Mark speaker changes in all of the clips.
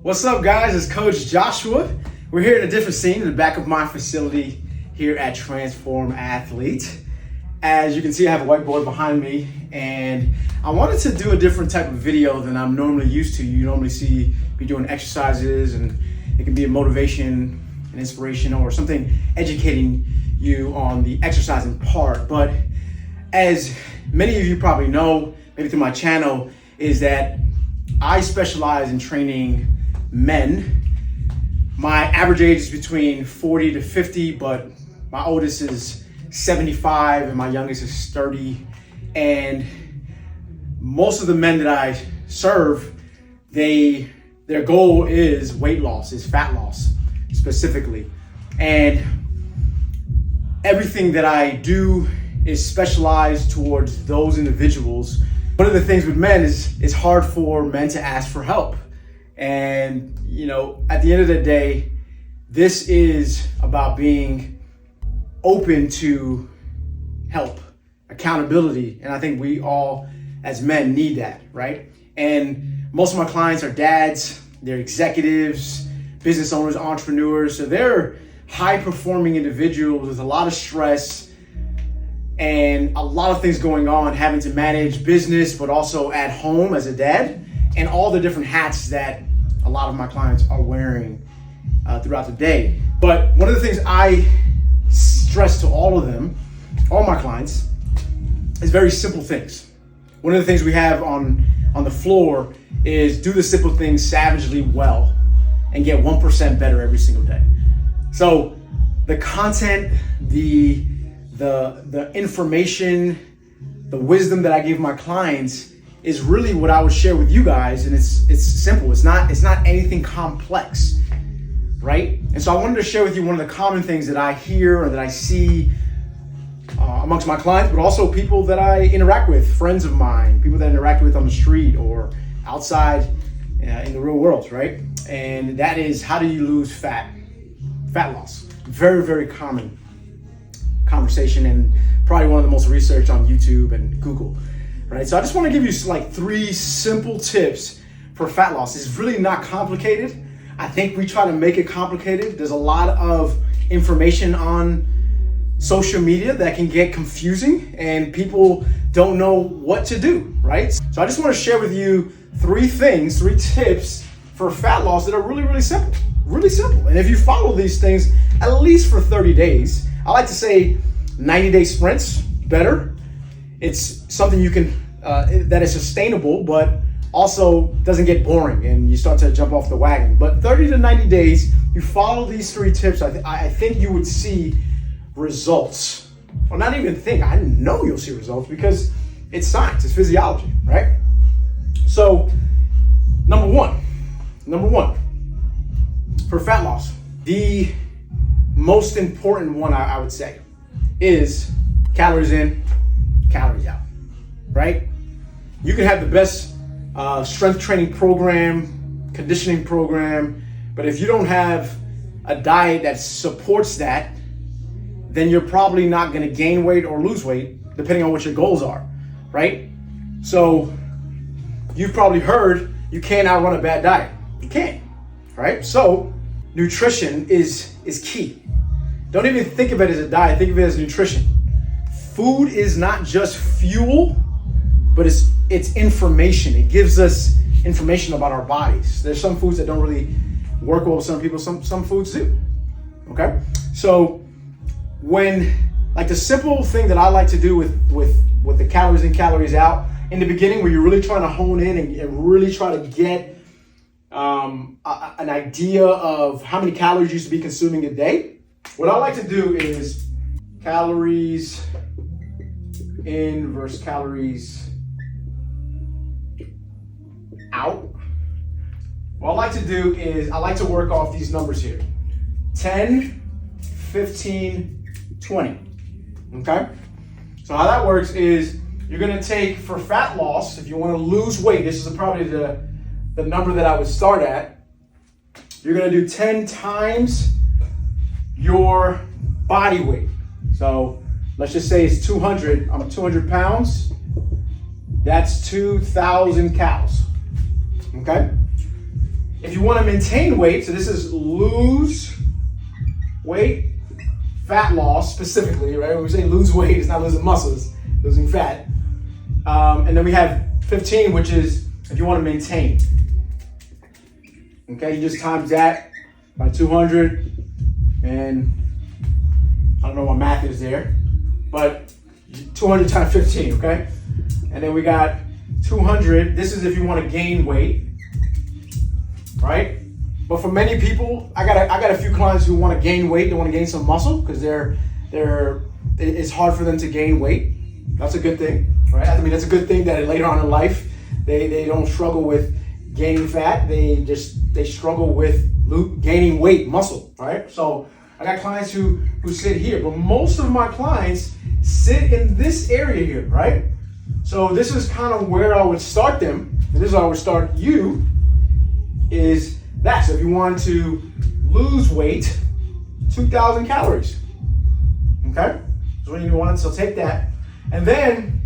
Speaker 1: What's up, guys? It's Coach Joshua. We're here in a different scene in the back of my facility here at Transform Athlete. As you can see, I have a whiteboard behind me, and I wanted to do a different type of video than I'm normally used to. You normally see me doing exercises, and it can be a motivation and inspiration or something educating you on the exercising part. But as many of you probably know, maybe through my channel, is that I specialize in training men. My average age is between 40 to 50, but my oldest is 75 and my youngest is 30. And most of the men that I serve, their goal is weight loss, is fat loss specifically. And everything that I do is specialized towards those individuals. One of the things with men is it's hard for men to ask for help. And, at the end of the day, this is about being open to help, accountability. And I think we all as men need that, right? And most of my clients are dads, they're executives, business owners, entrepreneurs. So they're high performing individuals with a lot of stress and a lot of things going on, having to manage business, but also at home as a dad, and all the different hats that a lot of my clients are wearing throughout the day. But one of the things I stress to all of them, all my clients, is very simple things. One of the things we have on the floor is do the simple things savagely well and get 1% better every single day. So the content, the information, the wisdom that I give my clients is really what I would share with you guys, and it's simple. It's not anything complex, right? And so I wanted to share with you one of the common things that I hear or that I see amongst my clients, but also people that I interact with, friends of mine, people that I interact with on the street or outside in the real world, right? And that is, how do you lose fat loss? Very, very common conversation, and probably one of the most researched on YouTube and Google, right? So I just want to give you like 3 simple tips for fat loss. It's really not complicated. I think we try to make it complicated. There's a lot of information on social media that can get confusing, and people don't know what to do, right? So I just want to share with you 3 tips for fat loss that are really, really simple. Really simple. And if you follow these things at least for 30 days, I like to say 90-day sprints, better. It's something you can, that is sustainable, but also doesn't get boring and you start to jump off the wagon. But 30 to 90 days, you follow these 3 tips, I think you would see results. Or not even think, I know you'll see results because it's science, it's physiology, right? So, number one, for fat loss, the most important one I would say is calories in, calories out, right? You can have the best strength training program, conditioning program, but if you don't have a diet that supports that, then you're probably not going to gain weight or lose weight, depending on what your goals are, right? So you've probably heard you can't outrun a bad diet. You can't, right? So nutrition is key. Don't even think of it as a diet, think of it as nutrition. Food is not just fuel, but it's information. It gives us information about our bodies. There's some foods that don't really work well with some people, some foods do, okay? So when, like the simple thing that I like to do with the calories in, calories out, in the beginning where you're really trying to hone in and really try to get an idea of how many calories you should be consuming a day, what I like to do is calories in versus calories out. What I like to do is I like to work off these numbers here. 10, 15, 20. Okay? So how that works is you're going to take, for fat loss, if you want to lose weight, this is probably the number that I would start at. You're going to do 10 times your body weight. So let's just say it's 200. I'm 200 pounds. That's 2,000 calories. Okay? if you want to maintain weight, so this is lose weight, fat loss specifically, right? When we say lose weight, it's not losing muscles, losing fat. And then we have 15, which is if you want to maintain. Okay, you just times that by 200, and I don't know what math is there, but 200 times 15, okay? And then we got 200, this is if you want to gain weight, right? But for many people, I got a few clients who want to gain weight, they want to gain some muscle because it's hard for them to gain weight. That's a good thing, right? I mean, that's a good thing that later on in life, they don't struggle with gaining fat, they struggle with gaining weight, muscle, right? So I got clients who sit here, but most of my clients sit in this area here, right? So this is kind of where I would start them, and this is how I would start you, is that. So if you want to lose weight, 2,000 calories, okay? So when you want, so take that. And then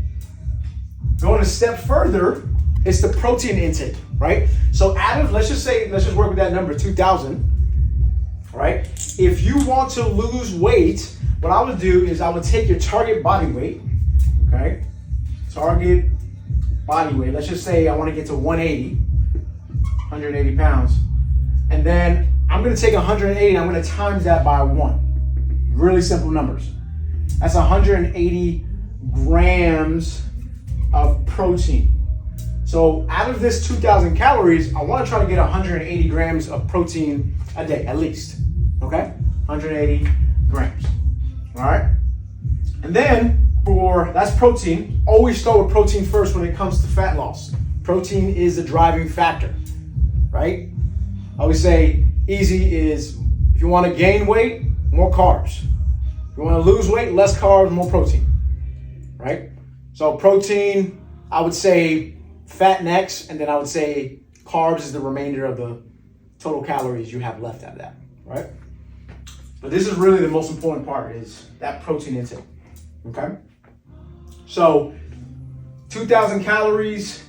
Speaker 1: going a step further, it's the protein intake, right? So out of, let's just work with that number, 2,000, right? If you want to lose weight, what I would do is I would take your target body weight, okay? Target body weight, let's just say I want to get to 180 pounds. And then I'm going to take 180 and I'm going to times that by 1. Really simple numbers. That's 180 grams of protein. So out of this 2,000 calories, I want to try to get 180 grams of protein a day, at least. Okay? 180 grams. All right? And then that's protein. Always start with protein first when it comes to fat loss. Protein is the driving factor, right? I always say easy is if you want to gain weight, more carbs. If you want to lose weight, less carbs, more protein, right? So protein, I would say fat next, and then I would say carbs is the remainder of the total calories you have left out of that, right? But this is really the most important part, is that protein intake, okay? So 2,000 calories,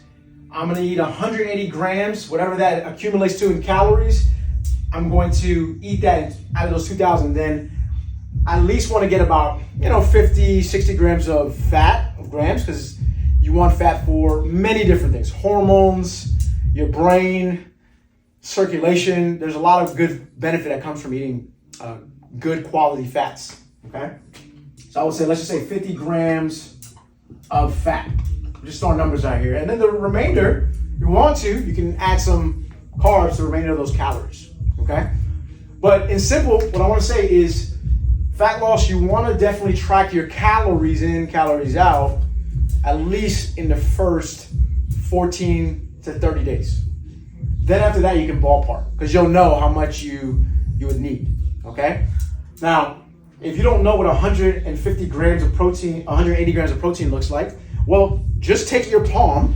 Speaker 1: I'm gonna eat 180 grams, whatever that accumulates to in calories, I'm going to eat that out of those 2,000. Then I at least wanna get about, 50, 60 grams of fat, because you want fat for many different things. Hormones, your brain, circulation. There's a lot of good benefit that comes from eating good quality fats, okay? So I would say, let's just say 50 grams of fat. Just throwing numbers out here. And then the remainder, if you want to, you can add some carbs to the remainder of those calories, okay? But in simple, what I want to say is fat loss, you want to definitely track your calories in, calories out, at least in the first 14 to 30 days. Then after that, you can ballpark, because you'll know how much you would need, okay? Now, if you don't know what 150 grams of protein, 180 grams of protein looks like, well, just take your palm,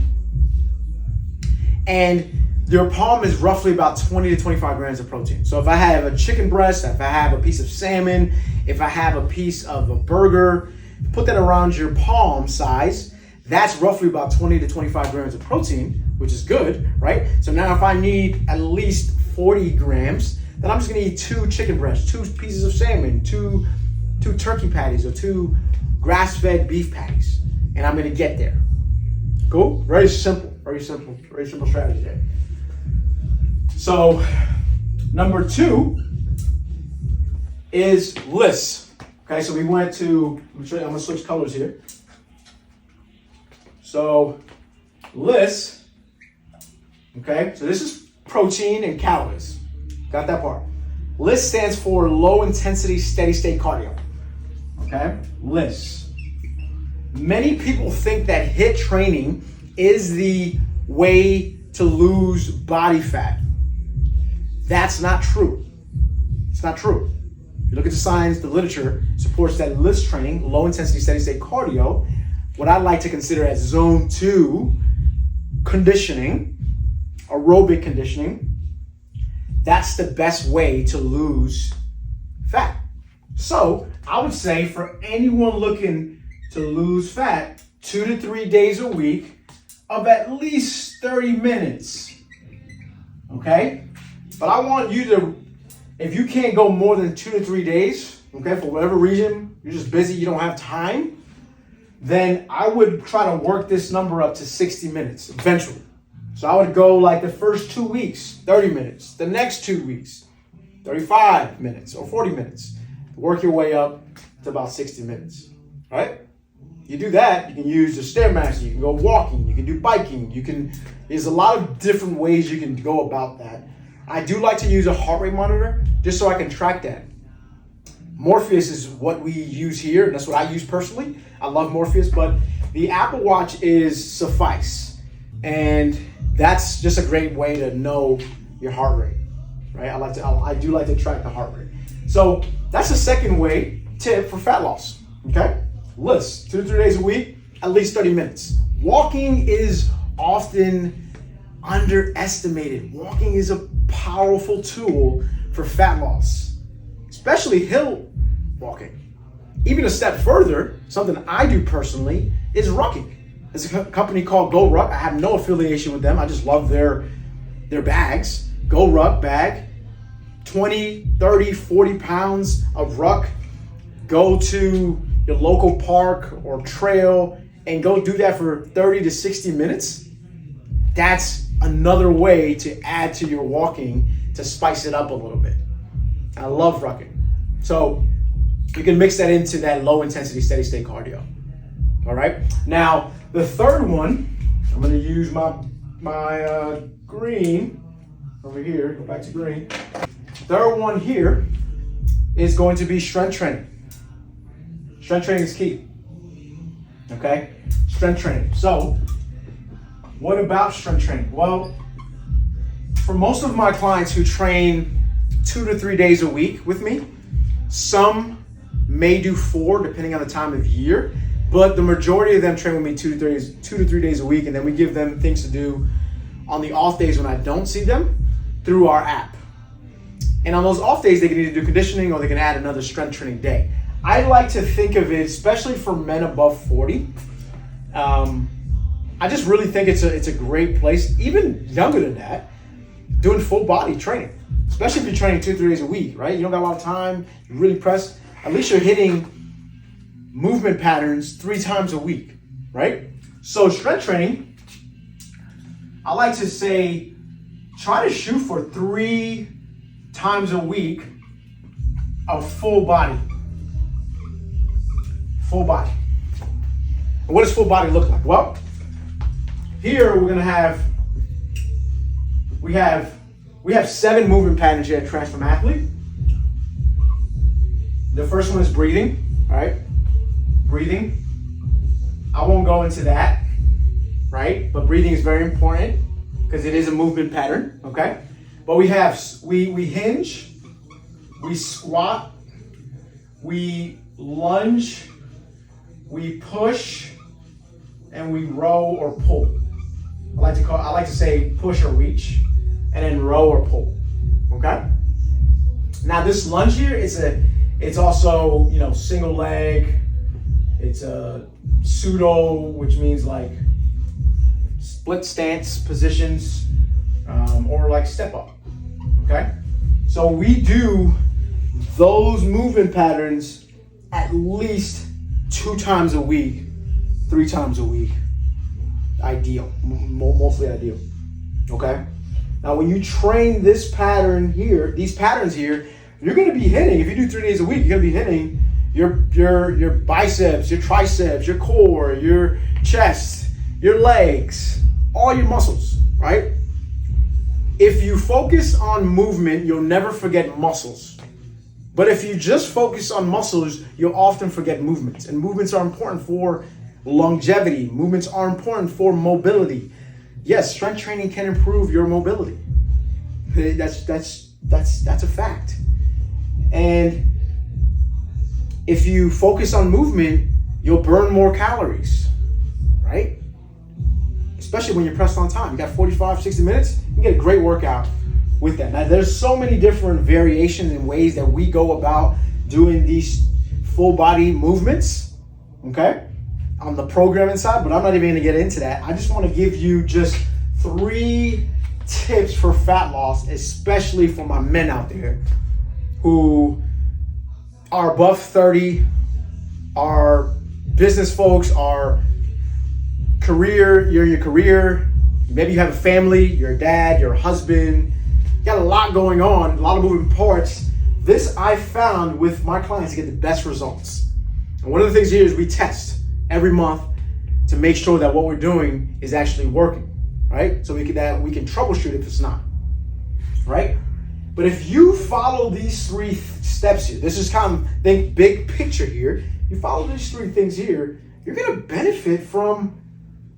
Speaker 1: and your palm is roughly about 20 to 25 grams of protein. So if I have a chicken breast, if I have a piece of salmon, if I have a piece of a burger, put that around your palm size, that's roughly about 20 to 25 grams of protein, which is good, right? So now if I need at least 40 grams, then I'm just gonna eat 2 chicken breasts, 2 pieces of salmon, two turkey patties, or 2 grass-fed beef patties, and I'm gonna get there. Cool? Very simple strategy there. So number 2 is lists. Okay, so we went to, I'm gonna switch colors here. So lists, okay, so this is protein and calories. Got that part. LIST stands for low intensity steady state cardio. Okay, LIST. Many people think that HIIT training is the way to lose body fat. That's not true. It's not true. If you look at the science, the literature supports that LIST training, low intensity steady state cardio, what I like to consider as zone 2 conditioning, aerobic conditioning, that's the best way to lose fat. So I would say for anyone looking to lose fat, 2 to 3 days a week of at least 30 minutes. Okay? But I want you to, if you can't go more than 2 to 3 days, okay, for whatever reason, you're just busy, you don't have time, then I would try to work this number up to 60 minutes eventually. So I would go like the first 2 weeks, 30 minutes, the next 2 weeks, 35 minutes or 40 minutes. Work your way up to about 60 minutes, right? You do that, you can use the Stairmaster, you can go walking, you can do biking, there's a lot of different ways you can go about that. I do like to use a heart rate monitor just so I can track that. Morpheus is what we use here, and that's what I use personally. I love Morpheus, but the Apple Watch is suffice. And that's just a great way to know your heart rate, right? I do like to track the heart rate. So that's the second tip for fat loss, okay? List 2 to 3 days a week, at least 30 minutes. Walking is often underestimated. Walking is a powerful tool for fat loss, especially hill walking. Even a step further, something I do personally is rucking. There's a company called Go Ruck. I have no affiliation with them. I just love their bags. Go Ruck bag, 20, 30, 40 pounds of ruck. Go to your local park or trail and go do that for 30 to 60 minutes. That's another way to add to your walking to spice it up a little bit. I love rucking. So you can mix that into that low intensity steady state cardio. All right. Now the third one, I'm going to use my green over here. Go back to green. Third one here is going to be strength training. Strength training is key. Okay. Strength training. So what about strength training? Well, for most of my clients who train 2 to 3 days a week with me, some may do 4 depending on the time of year, but the majority of them train with me 2 to 3 days a week, and then we give them things to do on the off days when I don't see them through our app. And on those off days, they can either do conditioning or they can add another strength training day. I like to think of it, especially for men above 40. I just really think it's a great place, even younger than that, doing full body training, especially if you're training 2 to 3 days a week, right? You don't got a lot of time, you really press. At least you're hitting movement patterns 3 times a week, right? So strength training, I like to say, try to shoot for 3 times a week of full body. Full body. And what does full body look like? Well, here we're gonna have, we have 7 movement patterns here at Transform Athlete. The first one is breathing, all right? Breathing. I won't go into that, right? But breathing is very important because it is a movement pattern, okay? But we hinge, we squat, we lunge, we push, and we row or pull. I like to say push or reach, and then row or pull. Okay. Now this lunge here it's also single leg. It's a pseudo, which means like split stance positions, or like step up. Okay. So we do those movement patterns at least 2 times a week, 3 times a week. Ideal, mostly ideal. Okay. Now, when you train this pattern here, these patterns here, you're going to be hitting. If you do 3 days a week, you're going to be hitting your biceps, your triceps, your core, your chest, your legs, all your muscles. Right. If you focus on movement, you'll never forget muscles. But if you just focus on muscles, you'll often forget movements. And movements are important for longevity. Movements are important for mobility. Yes, strength training can improve your mobility. That's a fact. And if you focus on movement, you'll burn more calories, right? Especially when you're pressed on time. You got 45, 60 minutes, you get a great workout with that. Now, there's so many different variations and ways that we go about doing these full body movements, okay, on the programming side, but I'm not even gonna get into that. I just wanna give you just 3 tips for fat loss, especially for my men out there who are above 30, are business folks, are you're in your career, maybe you have a family, you're a dad, you're a husband, you got a lot going on, a lot of moving parts. This I found with my clients to get the best results. And one of the things here is we test every month to make sure that what we're doing is actually working, right? So we can troubleshoot if it's not, right? But if you follow these 3 steps here, this is kind of think big picture here. You follow these 3 things here, you're gonna benefit from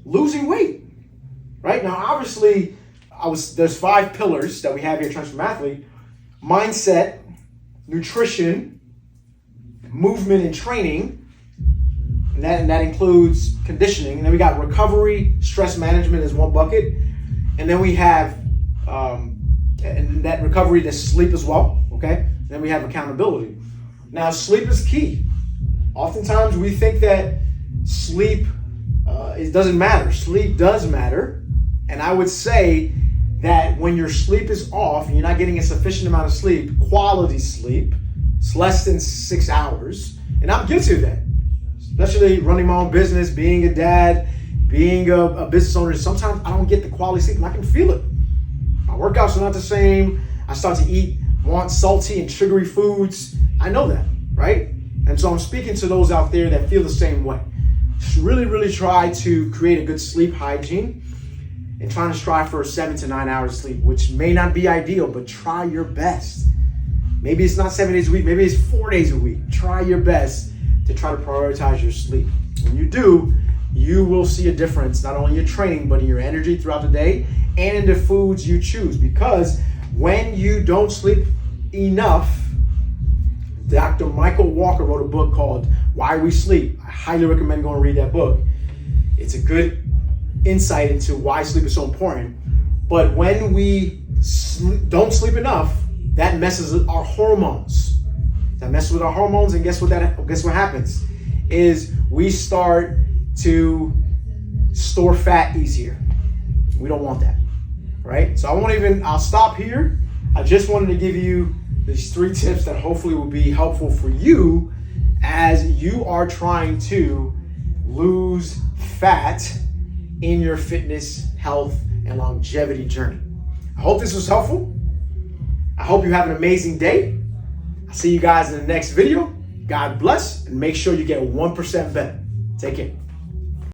Speaker 1: losing weight, right? Now, obviously, there's 5 pillars that we have here at Transform Athlete: mindset, nutrition, movement and training, and that includes conditioning. And then we got recovery, stress management is one bucket, and then we have and that recovery, there's sleep as well. Okay, and then we have accountability. Now, sleep is key. Oftentimes we think that sleep it doesn't matter. Sleep does matter, and I would say that when your sleep is off and you're not getting a sufficient amount of sleep, quality sleep, it's less than 6 hours, and I'm guilty of that. Especially running my own business, being a dad, being a business owner, sometimes I don't get the quality sleep and I can feel it. My workouts are not the same. I start to want salty and sugary foods. I know that, right? And so I'm speaking to those out there that feel the same way. Just really try to create a good sleep hygiene and trying to strive for 7 to 9 hours of sleep, which may not be ideal, but try your best. Maybe it's not 7 days a week, maybe it's 4 days a week. Try your best to try to prioritize your sleep. When you do, you will see a difference, not only in your training, but in your energy throughout the day and in the foods you choose. Because when you don't sleep enough, Dr. Michael Walker wrote a book called Why We Sleep. I highly recommend going and read that book. It's a good insight into why sleep is so important. But when we don't sleep enough, that messes with our hormones. And guess what happens? Is we start to store fat easier. We don't want that, right? So I'll stop here. I just wanted to give you these 3 tips that hopefully will be helpful for you as you are trying to lose fat in your fitness, health, and longevity journey. I hope this was helpful. I hope you have an amazing day. I'll see you guys in the next video. God bless, and make sure you get 1% better. Take care.